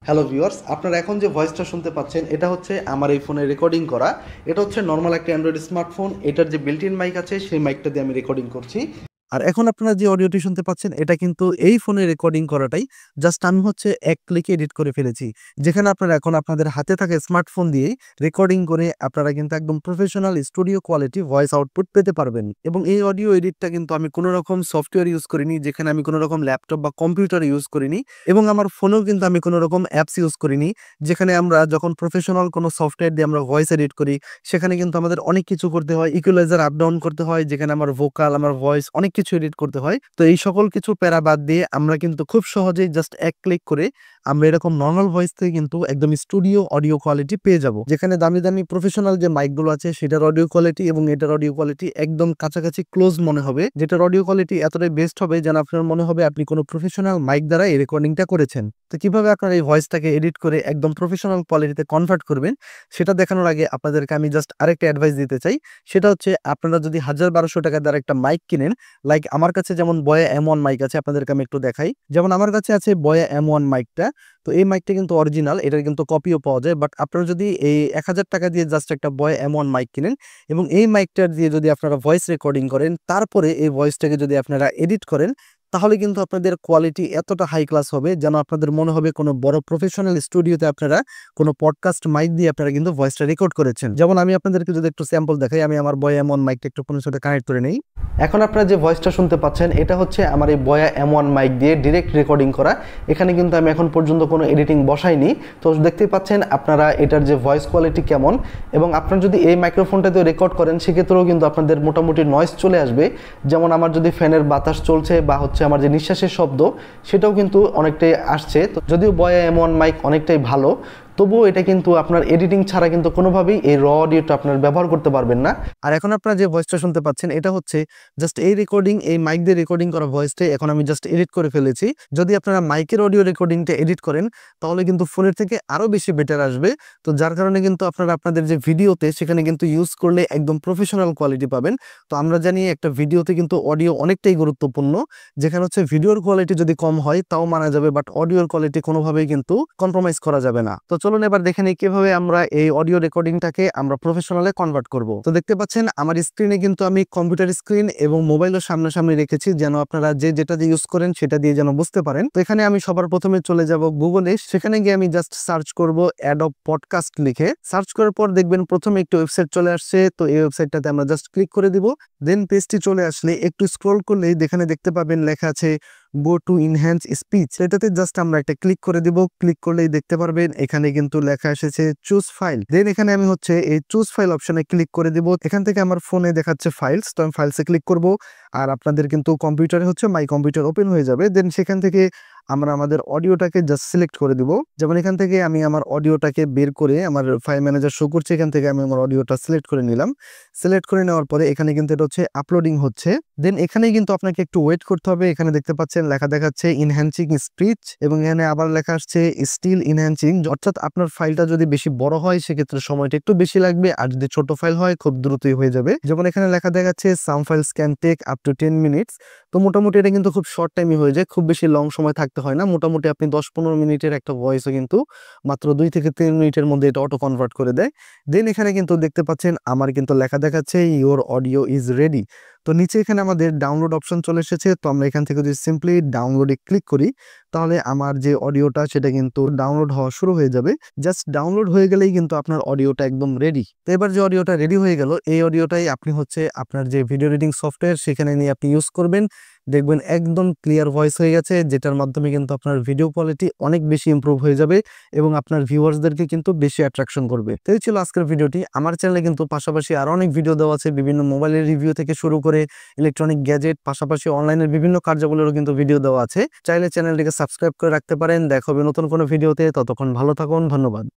Hello viewers, আপনারা এখন যে ভয়েসটা শুনতে পাচ্ছেন এটা হচ্ছে আমার এই ফোনে রেকর্ডিং করা। এটা হচ্ছে নর্মাল একটা অ্যান্ড্রয়েড স্মার্টফোন। এটার যে বিল্ট ইন মাইক আছে সেই মাইকটা দিয়ে আমি রেকর্ডিং করছি। আর এখন আপনারা যে অডিওটি শুনতে পাচ্ছেন এটা কিন্তু এই ফোনে রেকর্ডিং করাটাই। জাস্ট আমি হচ্ছে এক ক্লিকে এডিট করে ফেলেছি, যেখানে আপনারা এখন আপনাদের হাতে থাকা স্মার্টফোন দিয়েই রেকর্ডিং করে আপনারা কিন্তু একদম professional studio quality voice output পেতে পারবেন। এবং এই অডিও এডিটটা কিন্তু আমি কোনো রকম সফটওয়্যার ইউজ করিনি, যেখানে আমি কোনো রকম ল্যাপটপ বা কম্পিউটার ইউজ করিনি, এবং আমার ফোনেও কিন্তু আমি কোনো রকম অ্যাপস ইউজ করিনি। যেখানে আমরা যখন প্রফেশনাল কোনো সফটওয়্যার দিয়ে আমরা ভয়েস এডিট করি, সেখানে কিন্তু আমাদের অনেক কিছু করতে হয়, ইকুয়ালাইজার আপ ডাউন করতে হয়, যেখানে আমার ভোকাল, আমার ভয়েস অনেক কিছু এডিট করতে হয়। তো এই সকল কিছু প্যারা বাদ দিয়ে আমরা কিন্তু খুব সহজেই জাস্ট এক ক্লিক করে আমরা এরকম নর্মাল ভয়েস থেকে কিন্তু একদম স্টুডিও অডিও কোয়ালিটি পেয়ে যাব, যেখানে দামি দামি প্রফেশনাল যে মাইকগুলো আছে সেটার অডিও কোয়ালিটি এবং এটার অডিও কোয়ালিটি একদম কাছাকাছি ক্লোজ মনে হবে, যেটার অডিও কোয়ালিটি এতটাই বেস্ট হবে যেন আপনার মনে হবে আপনি কোনো প্রফেশনাল মাইক দ্বারা এই রেকর্ডিংটা করেছেন। তো কিভাবে আপনারা এই ভয়েসটাকে এডিট করে একদম প্রফেশনাল কোয়ালিটিতে কনভার্ট করবেন সেটা দেখানোর আগে আপনাদেরকে আমি জাস্ট আরেকটা অ্যাডভাইস দিতে চাই। সেটা হচ্ছে, আপনারা যদি ১,০০০-১,২০০ টাকা দ্বারা একটা মাইক কিনেন, লাইক আমার কাছে যেমন বয়া M1 মাইক আছে, আপনাদেরকে আমি একটু দেখাই। যেমন আমার কাছে আছে বয়া M1 মাইকটা। তো এই মাইকটা কিন্তু অরিজিনাল, এটার কিন্তু কপিও পাওয়া যায়। বাট আপনারা যদি এই ১,০০০ টাকা দিয়ে জাস্ট একটা বয়া M1 মাইক কিনেন এবং এই মাইকটার দিয়ে যদি আপনারা ভয়েস রেকর্ডিং করেন, তারপরে এই ভয়েসটাকে যদি আপনারা এডিট করেন, তাহলে কিন্তু আপনাদের কোয়ালিটি এতটা হাই ক্লাস হবে যেন আপনাদের মনে হবে কোনো বড় প্রফেশনাল স্টুডিওতে আপনারা কোনো পডকাস্ট মাইক দিয়ে আপনারা কিন্তু ভয়েসটা রেকর্ড করেছেন। যেমন আমি আপনাদেরকে যদি একটু স্যাম্পল দেখাই, আমি আমার বয়া M1 মাইকটা একটু ফোনের সাথে কানেক্ট করে নেই। এখন আপনারা যে ভয়েসটা শুনতে পাচ্ছেন এটা হচ্ছে আমার এই বয়া M1 মাইক দিয়ে ডিরেক্ট রেকর্ডিং করা। এখানে কিন্তু আমি এখন পর্যন্ত কোনো এডিটিং বসাইনি। তো দেখতেই পাচ্ছেন আপনারা এটার যে ভয়েস কোয়ালিটি কেমন। এবং আপনারা যদি এই মাইক্রোফোনটাতে রেকর্ড করেন সেক্ষেত্রেও কিন্তু আপনাদের মোটামুটি নয়েজ চলে আসবে। যেমন আমার যদি ফ্যানের বাতাস চলছে বা হচ্ছে আমার যে নিঃশ্বাসের শব্দ সেটাও কিন্তু অনেকটাই আসছে। তো যদিও বয়া M1 মাইক অনেকটাই ভালো, তবুও এটা কিন্তু আপনার এডিটিং ছাড়া কিন্তু কোনোভাবেই এই র অডিওটা আপনার ব্যবহার করতে পারবেন না। আর এখন আপনারা যে ভয়েসটা শুনতে পাচ্ছেন এটা হচ্ছে জাস্ট এই রেকর্ডিং, এই মাইক দিয়ে রেকর্ডিং করা ভয়েসটাই এখন আমি জাস্ট এডিট করে ফেলেছি। যদি আপনারা মাইকের অডিও রেকর্ডিংটা এডিট করেন তাহলে কিন্তু ফোনের থেকে আরও বেশি বেটার আসবে। তো যার কারণে কিন্তু আপনারা আপনাদের যে ভিডিওতে সেখানে কিন্তু ইউজ করলে একদম প্রফেশনাল কোয়ালিটি পাবেন। তো আমরা জানি একটা ভিডিওতে কিন্তু অডিও অনেকটাই গুরুত্বপূর্ণ, যেখানে হচ্ছে ভিডিওর কোয়ালিটি যদি কম হয় তাও মানা যাবে, বাট অডিওর কোয়ালিটি কোনোভাবেই কিন্তু কম্প্রোমাইজ করা যাবে না। তো চলুন এবার দেখে নিই কিভাবে আমরা এই অডিও রেকর্ডিংটাকে আমরা প্রফেশনালে কনভার্ট করব। তো দেখতে পাচ্ছেন আমার স্ক্রিনে কিন্তু আমি কম্পিউটার স্ক্রিন এবং মোবাইলের সামনাসামনি রেখেছি, যেন আপনারা যেটা দিয়ে ইউজ করেন সেটা দিয়ে যেন বুঝতে পারেন। তো এখানে আমি সবার প্রথমে চলে যাব গুগলে। সেখানে গিয়ে আমি জাস্ট সার্চ করব অ্যাডোব পডকাস্ট লিখে। সার্চ করার পর দেখবেন প্রথমে একটু ওয়েবসাইট চলে আসছে। তো এই ওয়েবসাইটটাতে আমরা জাস্ট ক্লিক করে দিব। দেন পেজটি চলে আসলে একটু স্ক্রল করলেই এখানে দেখতে পাবেন লেখা আছে গো টু ইনহ্যান্স স্পিচ। এটাতে জাস্ট আমরা একটা ক্লিক করে দিব। ক্লিক করলেই দেখতে পারবেন এখানে কিন্তু লেখা এসেছে চুজ ফাইল। দেন এখানে আমি হচ্ছে এই চুজ ফাইল অপশনে ক্লিক করে দিব। এখান থেকে আমার ফোনে দেখাচ্ছে ফাইলস, তো আমি ফাইলসে ক্লিক করব। আর আপনাদের কিন্তু কম্পিউটারে হচ্ছে মাই কম্পিউটার ওপেন হয়ে যাবে। দেন সেখান থেকে আমরা আমাদের অডিওটাকে জাস্ট সিলেক্ট করে দিব। যেমন এখান থেকে আমি আমার অডিওটাকে বের করে, আমার ফাইল ম্যানেজার শো করছে, এখান থেকে আমি আমার অডিওটা সিলেক্ট করে নিলাম। সিলেক্ট করে নেওয়ার পরে এখানে কিন্তু এটা হচ্ছে আপলোডিং হচ্ছে। দেন এখানেই কিন্তু আপনাকে একটু ওয়েট করতে হবে। এখানে দেখতে পাচ্ছেন লেখা দেখাচ্ছে ইনহ্যান্সিং স্পিচ, এবং এখানে আবার লেখা আসছে স্টিল ইনহ্যান্সিং। অর্থাৎ আপনার ফাইলটা যদি বেশি বড় হয় সেক্ষেত্রে সময়টা একটু বেশি লাগবে, আর যদি ছোট ফাইল হয় খুব দ্রুতই হয়ে যাবে। যেমন এখানে লেখা দেখাচ্ছে some files can take up to 10 minutes. তো মোটামুটি এটা কিন্তু খুব শর্ট টাইমে হয়ে যায়, খুব বেশি লং সময় থাকতে হয় না। মোটামুটি আপনি ১০-১৫ মিনিটের একটা ভয়েসও কিন্তু মাত্র ২ থেকে ৩ মিনিটের মধ্যে এটা অটো কনভার্ট করে দেয়। দেন এখানে কিন্তু দেখতে পাচ্ছেন আমার কিন্তু লেখা দেখাচ্ছে ইওর অডিও ইজ রেডি। তো নিচে এখানে আমাদের ডাউনলোড অপশন চলে এসেছে। তো আমরা এখান থেকে যদি সিম্পলি ডাউনলোডে ক্লিক করি তাহলে আমার যে অডিওটা সেটা কিন্তু ডাউনলোড হওয়া শুরু হয়ে যাবে। জাস্ট ডাউনলোড হয়ে গেলেই কিন্তু আপনার অডিওটা একদম রেডি। তো এবার যে অডিওটা রেডি হয়ে গেল, এই অডিওটাই আপনি হচ্ছে আপনার যে ভিডিও এডিটিং সফটওয়্যার সেখানে নিয়ে আপনি ইউজ করবেন। দেখবেন একদম ক্লিয়ার ভয়েস হয়ে গেছে, যেটার মাধ্যমে কিন্তু আপনার ভিডিও কোয়ালিটি অনেক বেশি ইমপ্রুভ হয়ে যাবে এবং আপনার ভিউয়ার্সদেরকে কিন্তু বেশি অ্যাট্রাকশন করবে। তো এই ছিল আজকের ভিডিওটি। আমার চ্যানেলে কিন্তু পাশাপাশি আরো অনেক ভিডিও দেওয়া আছে, বিভিন্ন মোবাইলের রিভিউ থেকে শুরু করে ইলেকট্রনিক গ্যাজেট, পাশাপাশি অনলাইনের বিভিন্ন কার্যাবলীরও কিন্তু ভিডিও দেওয়া আছে। চাইলে চ্যানেলটিকে সাবস্ক্রাইব করে রাখতে পারেন। দেখা হবে নতুন কোনো ভিডিওতে, ততক্ষণ ভালো থাকুন, ধন্যবাদ।